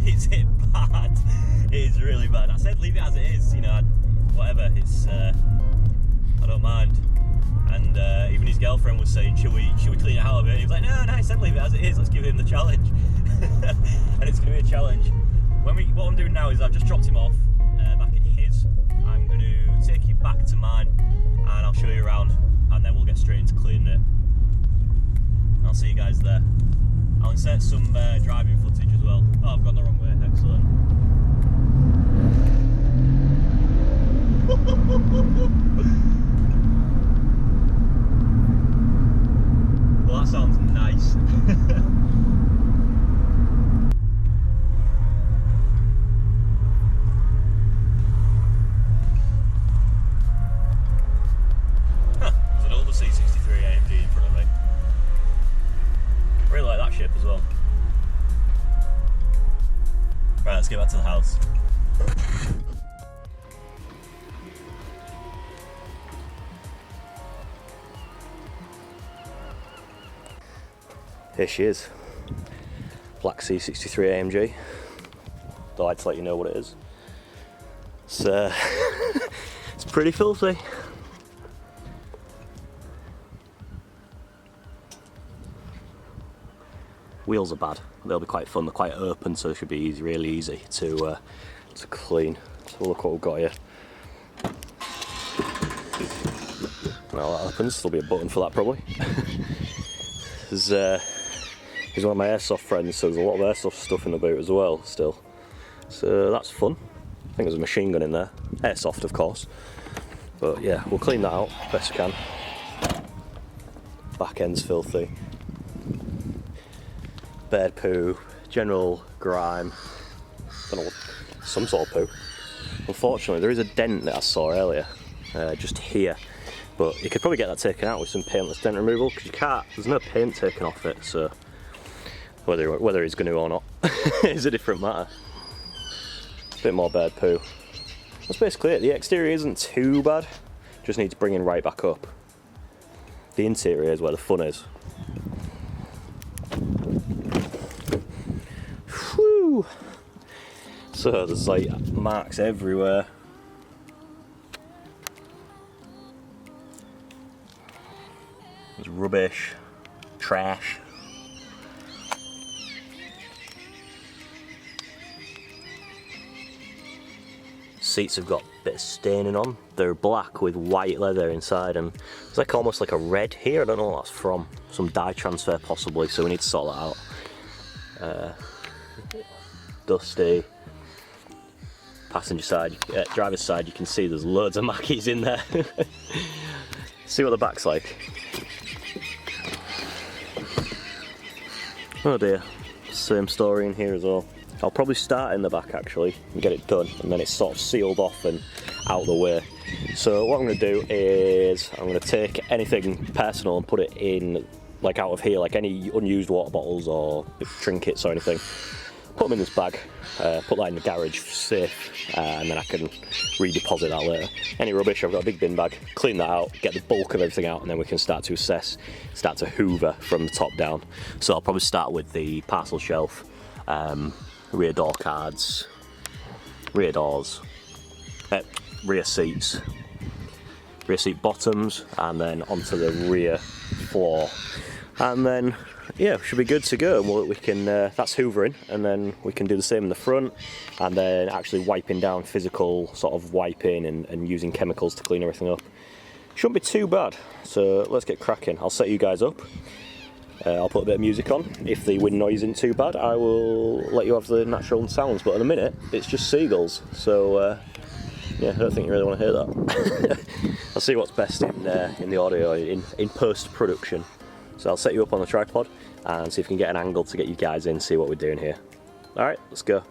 is it bad? It is really bad. I said leave it as it is, you know, whatever, it's, I don't mind. And even his girlfriend was saying, should we clean it out a bit? And he was like, no, I said leave it as it is, let's give him the challenge. And it's going to be a challenge. What I'm doing now is I've just dropped him off back at his. I'm going to take you back to mine and I'll show you around, and then we'll get straight into cleaning it. I'll see you guys there. I'll insert some driving footage as well. Oh, I've gone the wrong way, excellent. Well, that sounds nice. There's an older C63 AMG in front of me. I really like that shape as well. Right, let's get back to the house. Here she is, black C63 AMG. I'd like to let you know what it is. It's, it's pretty filthy. Wheels are bad. They'll be quite fun. They're quite open, so they should be easy, really easy to clean. So look what we've got here. Now that opens, there'll be a button for that probably. He's one of my airsoft friends, so there's a lot of airsoft stuff in the boot as well still. So that's fun. I think there's a machine gun in there. Airsoft, of course. But yeah, we'll clean that out best we can. Back end's filthy. Bird poo, general grime. Don't know what, some sort of poo. Unfortunately, there is a dent that I saw earlier, just here. But you could probably get that taken out with some paintless dent removal, because you can't, there's no paint taken off it, so whether he's going to or not is a different matter. A bit more bird poo. That's basically it. The exterior isn't too bad, just needs bringing right back up. The interior is where the fun is. Whew. So there's like marks everywhere. There's rubbish, trash. Seats have got a bit of staining on. They're black with white leather inside, and it's like almost like a red here. I don't know what that's from. Some dye transfer possibly, so we need to sort that out. Dusty. Passenger side, driver's side, you can see there's loads of Mackies in there. See what the back's like. Oh dear, same story in here as well. I'll probably start in the back actually and get it done, and then it's sort of sealed off and out of the way. So what I'm going to do is I'm going to take anything personal and put it in, like out of here, like any unused water bottles or trinkets or anything. Put them in this bag, put that in the garage safe, and then I can redeposit that later. Any rubbish, I've got a big bin bag, clean that out, get the bulk of everything out, and then we can start to assess, start to hoover from the top down. So I'll probably start with the parcel shelf, rear door cards, rear doors, rear seats, rear seat bottoms, and then onto the rear floor. And then yeah, should be good to go. We can that's hoovering, and then we can do the same in the front, and then actually wiping down, physical sort of wiping and using chemicals to clean everything up. Shouldn't be too bad, so let's get cracking. I'll set you guys up. I'll put a bit of music on. If the wind noise isn't too bad, I will let you have the natural sounds, but in a minute it's just seagulls, so yeah, I don't think you really want to hear that. I'll see what's best in the audio in post-production. So I'll set you up on the tripod and see if we can get an angle to get you guys in, see what we're doing here. Alright, let's go.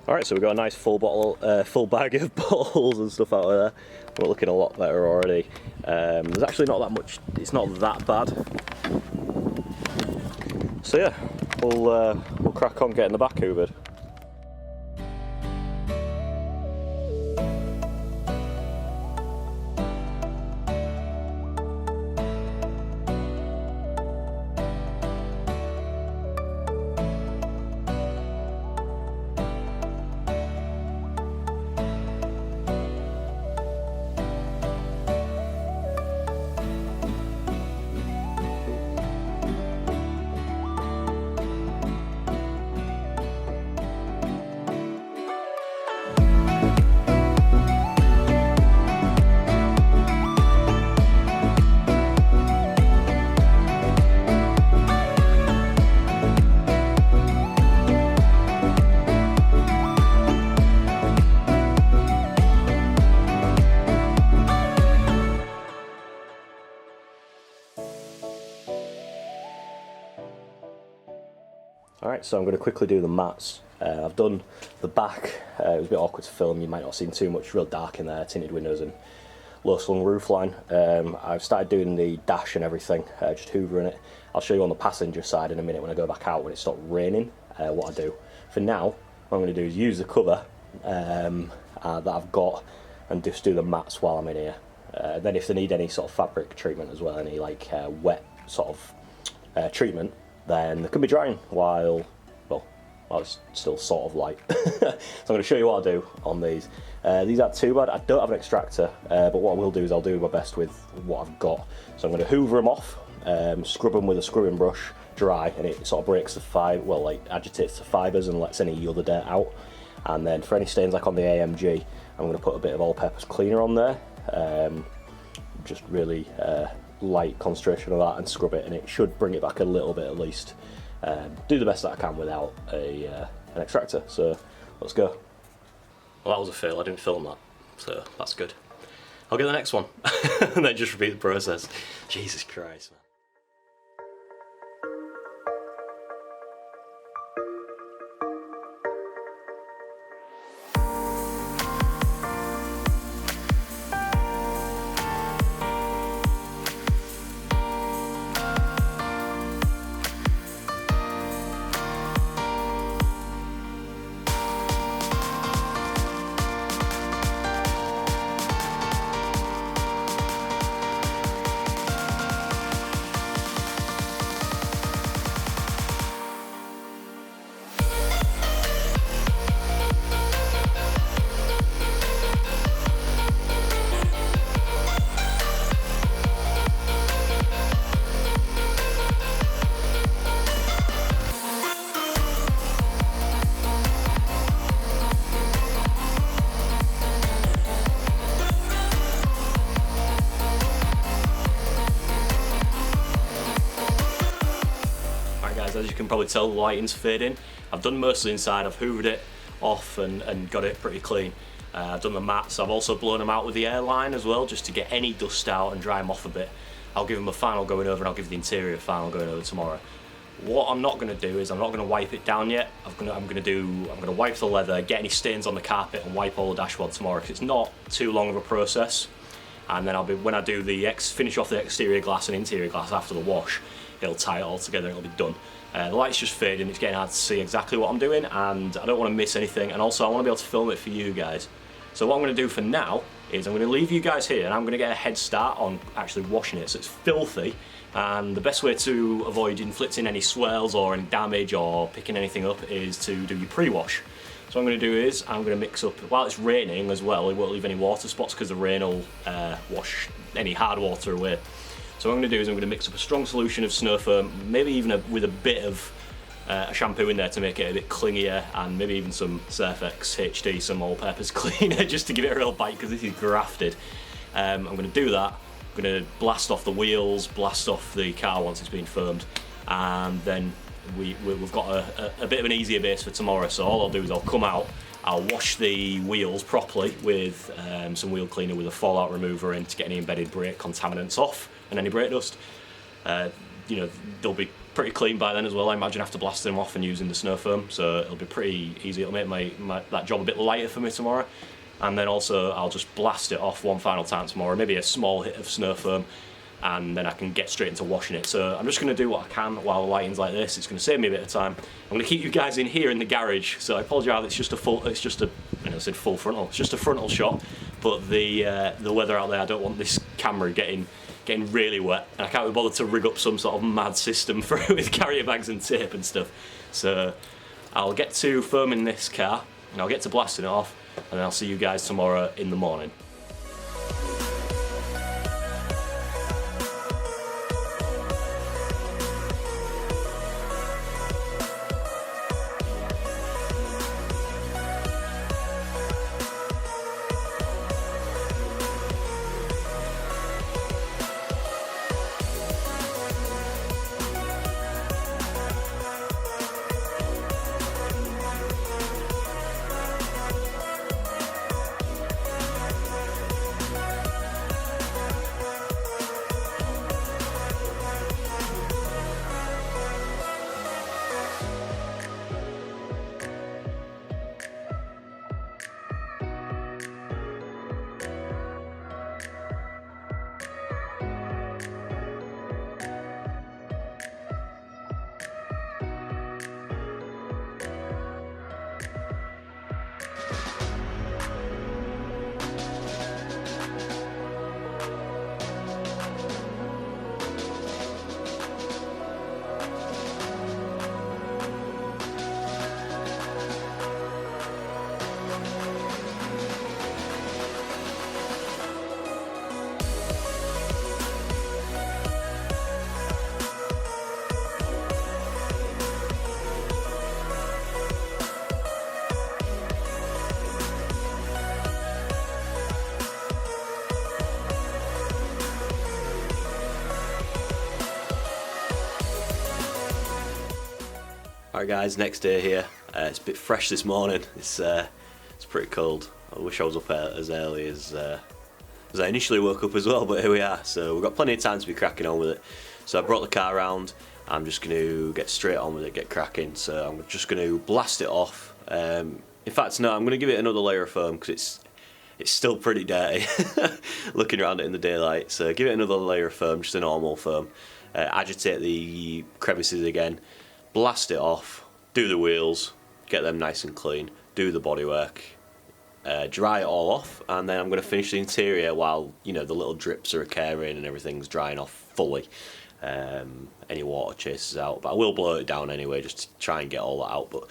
Alright, so we've got a nice full bag of bottles and stuff out of there. We're looking a lot better already. There's actually not that much, it's not that bad. So yeah, we'll crack on getting the back hoovered. Alright, so I'm going to quickly do the mats. I've done the back. It was a bit awkward to film, you might not have seen too much, real dark in there, tinted windows and low slung roofline. I've started doing the dash and everything, just hoovering it. I'll show you on the passenger side in a minute when I go back out when it stopped raining, what I do. For now, what I'm going to do is use the cover that I've got and just do the mats while I'm in here. Then if they need any sort of fabric treatment as well, any like wet sort of treatment, then they can be drying while it's still sort of light. So I'm going to show you what I do on these. These aren't too bad. I don't have an extractor, but what I will do is I'll do my best with what I've got. So I'm going to hoover them off, scrub them with a scrubbing brush, dry, and it sort of breaks the fibre, well, like agitates the fibres and lets any other dirt out. And then for any stains like on the AMG, I'm going to put a bit of all-purpose cleaner on there, just really light concentration of that, and scrub it, and it should bring it back a little bit at least. Do the best that I can without an extractor, so let's go. Well, that was a fail, I didn't film that, so that's good. I'll get the next one, and then just repeat the process. Jesus Christ, man. As you can probably tell, the lighting's fading. I've done most of the inside, I've hoovered it off and got it pretty clean. I've done the mats, I've also blown them out with the airline as well, just to get any dust out and dry them off a bit. I'll give them a final going over, and I'll give the interior a final going over tomorrow. What I'm not going to do is I'm not going to wipe it down yet. I'm going to wipe the leather, get any stains on the carpet, and wipe all the dashboard tomorrow, because it's not too long of a process. And then when I do the finish off the exterior glass and interior glass after the wash, it'll tie it all together and it'll be done. The light's just fading, it's getting hard to see exactly what I'm doing, and I don't want to miss anything, and also I want to be able to film it for you guys. So what I'm going to do for now is I'm going to leave you guys here, and I'm going to get a head start on actually washing it. So it's filthy, and the best way to avoid inflicting any swells or any damage or picking anything up is to do your pre-wash. So what I'm going to do is I'm going to mix up, while it's raining as well, it won't leave any water spots because the rain will wash any hard water away. So what I'm going to do is I'm going to mix up a strong solution of snow foam, maybe even with a bit of a shampoo in there to make it a bit clingier, and maybe even some Surfex HD, some all-purpose cleaner, just to give it a real bite because this is grafted. I'm going to do that. I'm going to blast off the wheels, blast off the car once it's been foamed, and then we've got a bit of an easier base for tomorrow. So all I'll do is I'll come out, I'll wash the wheels properly with some wheel cleaner with a fallout remover in to get any embedded brake contaminants off and any brake dust. You know, they'll be pretty clean by then as well. I imagine after blasting them off and using the snow foam, so it'll be pretty easy. It'll make that job a bit lighter for me tomorrow. And then also I'll just blast it off one final time tomorrow, maybe a small hit of snow foam, and then I can get straight into washing it. So I'm just going to do what I can while the lighting's like this. It's going to save me a bit of time. I'm going to keep you guys in here in the garage, so I apologise. It's just I said full frontal. It's just a frontal shot, but the weather out there, I don't want this camera getting really wet, and I can't be bothered to rig up some sort of mad system for it with carrier bags and tape and stuff. So I'll get to foaming this car, and I'll get to blasting it off, and then I'll see you guys tomorrow in the morning. Alright guys, next day here. It's a bit fresh this morning. It's pretty cold. I wish I was up as early as I initially woke up as well, but here we are. So we've got plenty of time to be cracking on with it. So I brought the car around. I'm just going to get straight on with it, get cracking. So I'm just going to blast it off. In fact, no, I'm going to give it another layer of foam because it's still pretty dirty looking around it in the daylight. So give it another layer of foam, just a normal foam. Agitate the crevices again. Blast it off, do the wheels, get them nice and clean, do the bodywork, dry it all off, and then I'm going to finish the interior while, you know, the little drips are occurring and everything's drying off fully. Any water chases out, but I will blow it down anyway just to try and get all that out, but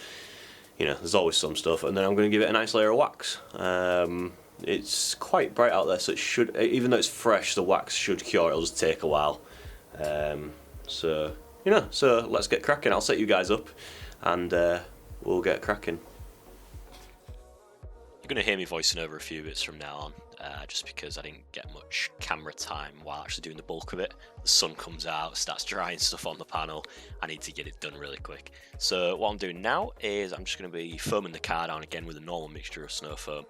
you know, there's always some stuff. And then I'm going to give it a nice layer of wax. It's quite bright out there, so it should, even though it's fresh, the wax should cure. It'll just take a while. So you know, so let's get cracking. I'll set you guys up and we'll get cracking. You're going to hear me voicing over a few bits from now on, just because I didn't get much camera time while actually doing the bulk of it. The sun comes out, starts drying stuff on the panel. I need to get it done really quick. So what I'm doing now is I'm just going to be foaming the car down again with a normal mixture of snow foam,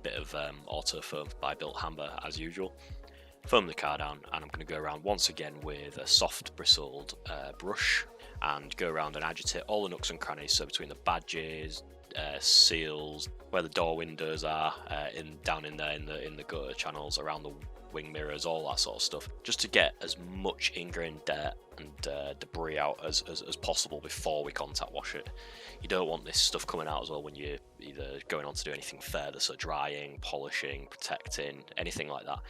bit of auto foam by Built Hamber as usual. Foam the car down, and I'm going to go around once again with a soft bristled brush and go around and agitate all the nooks and crannies, so between the badges, seals, where the door windows are, down in there in the gutter channels, around the wing mirrors, all that sort of stuff, just to get as much ingrained dirt and debris out as possible before we contact wash it. You don't want this stuff coming out as well when you're either going on to do anything further, so drying, polishing, protecting, anything like that.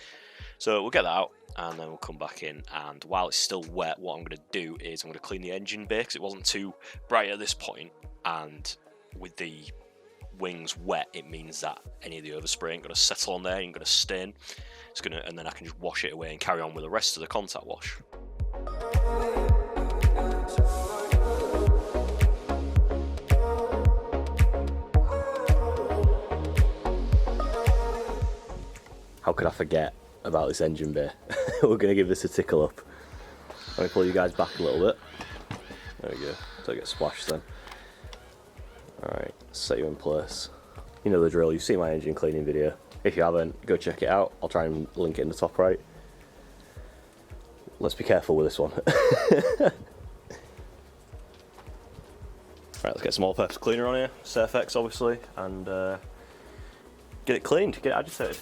So we'll get that out and then we'll come back in, and while it's still wet, what I'm going to do is I'm going to clean the engine bay because it wasn't too bright at this point, and with the wings wet it means that any of the overspray ain't going to settle on there, ain't going to stain. It's going to, and then I can just wash it away and carry on with the rest of the contact wash. How could I forget about this engine bay? We're going to give this a tickle up. Let me pull you guys back a little bit. There we go. So I get splashed then. Alright, set you in place. You know the drill, you've seen my engine cleaning video. If you haven't, go check it out. I'll try and link it in the top right. Let's be careful with this one. Right, let's get some all-purpose cleaner on here, Surfex obviously, and get it cleaned, get it agitated.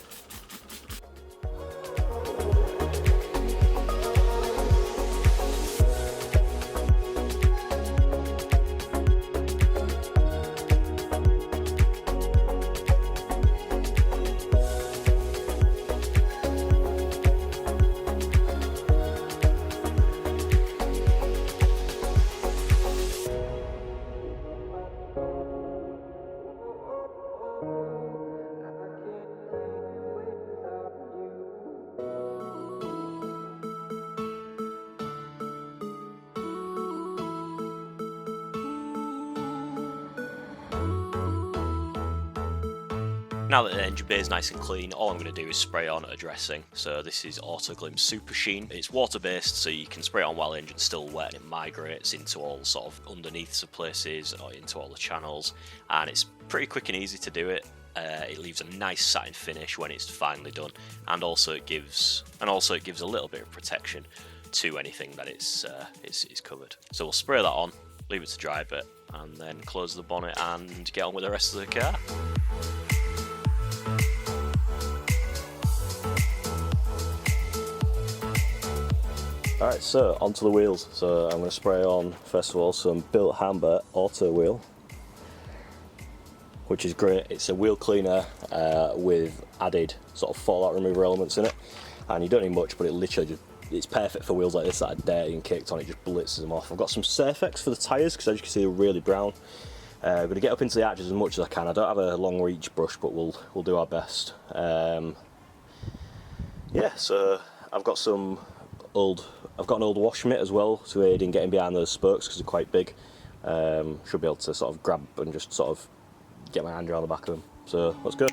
Now that the engine bay is nice and clean, all I'm going to do is spray on a dressing. So this is Autoglim Super Sheen. It's water based, so you can spray it on while the engine's still wet, and it migrates into all sort of underneath the places or into all the channels, and it's pretty quick and easy to do it. It leaves a nice satin finish when it's finally done, and also it gives a little bit of protection to anything that it's covered. So we'll spray that on, leave it to dry a bit, and then close the bonnet and get on with the rest of the car. Alright, so onto the wheels. So I'm going to spray on first of all some Built Hamber Auto Wheel, which is great. It's a wheel cleaner with added sort of fallout remover elements in it, and you don't need much, but it literally just, it's perfect for wheels like this that are dirty and caked on. It just blitzes them off. I've got some Surfex for the tyres because, as you can see, they're really brown. I'm going to get up into the arches as much as I can. I don't have a long reach brush, but we'll do our best. Yeah, so I've got an old wash mitt as well to aid in getting behind those spokes because they're quite big. Should be able to sort of grab and just sort of get my hand around the back of them. So let's go.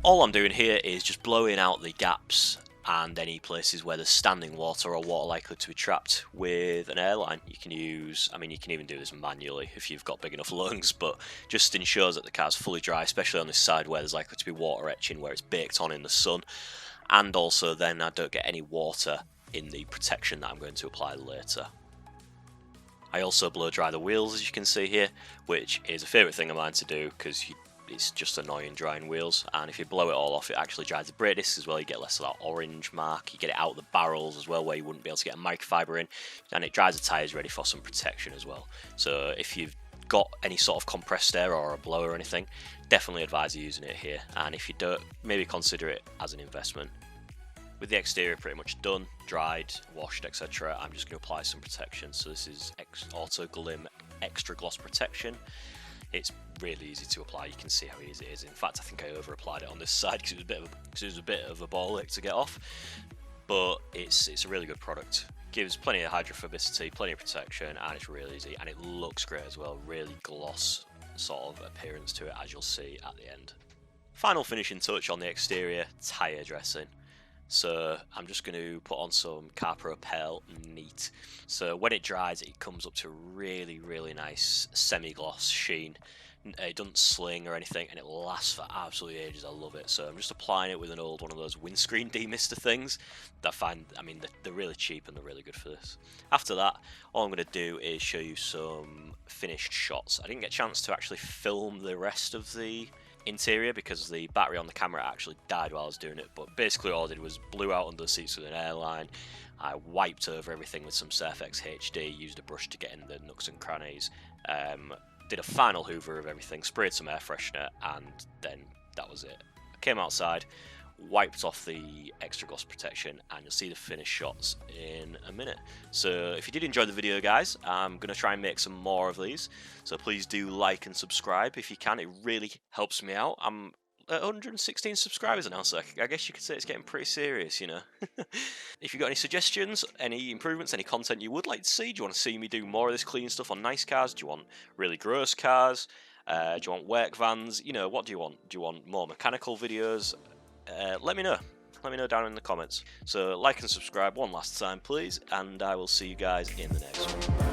All I'm doing here is just blowing out the gaps and any places where there's standing water or water likely to be trapped with an airline. You can use, I mean, you can even do this manually if you've got big enough lungs, but just ensures that the car's fully dry, especially on this side where there's likely to be water etching, where it's baked on in the sun, and also then I don't get any water in the protection that I'm going to apply later. I also blow dry the wheels, as you can see here, which is a favourite thing of mine to do because it's just annoying drying wheels, and if you blow it all off, it actually dries the brake discs as well. You get less of that orange mark, you get it out the barrels as well where you wouldn't be able to get a microfiber in, and it dries the tyres ready for some protection as well. So if you've got any sort of compressed air or a blower or anything, definitely advise using it here, and if you don't, maybe consider it as an investment. With the exterior pretty much done, dried, washed, etc., I'm just going to apply some protection. So this is Autoglim Extra Gloss Protection. It's really easy to apply. You can see how easy it is. In fact, I think I over applied it on this side because it was a bit of a ball ache to get off. But it's a really good product. Gives plenty of hydrophobicity, plenty of protection, and it's really easy. And it looks great as well. Really gloss sort of appearance to it, as you'll see at the end. Final finishing touch on the exterior, tyre dressing. So I'm just going to put on some Carpro Pearl Neat. So when it dries, it comes up to a really nice semi-gloss sheen. It doesn't sling or anything, and it lasts for absolutely ages. I love it. So I'm just applying it with an old one of those windscreen demister things that I mean, they're really cheap and they're really good for this. After that, all I'm going to do is show you some finished shots. I didn't get a chance to actually film the rest of the interior because the battery on the camera actually died while I was doing it, but basically all I did was blew out under the seats with an airline. I wiped over everything with some Surfx HD, used a brush to get in the nooks and crannies, did a final hoover of everything, sprayed some air freshener, and then that was it. I came outside, wiped off the extra gloss protection, and you'll see the finished shots in a minute. So if you did enjoy the video, guys, I'm going to try and make some more of these, so please do like and subscribe if you can. It really helps me out. I'm at 116 subscribers now, so I guess you could say it's getting pretty serious, you know. If you've got any suggestions, any improvements, any content you would like to see, do you want to see me do more of this clean stuff on nice cars? Do you want really gross cars? Do you want work vans? You know, what do you want? Do you want more mechanical videos? Let me know. Let me know down in the comments. So like and subscribe one last time, please, and I will see you guys in the next one.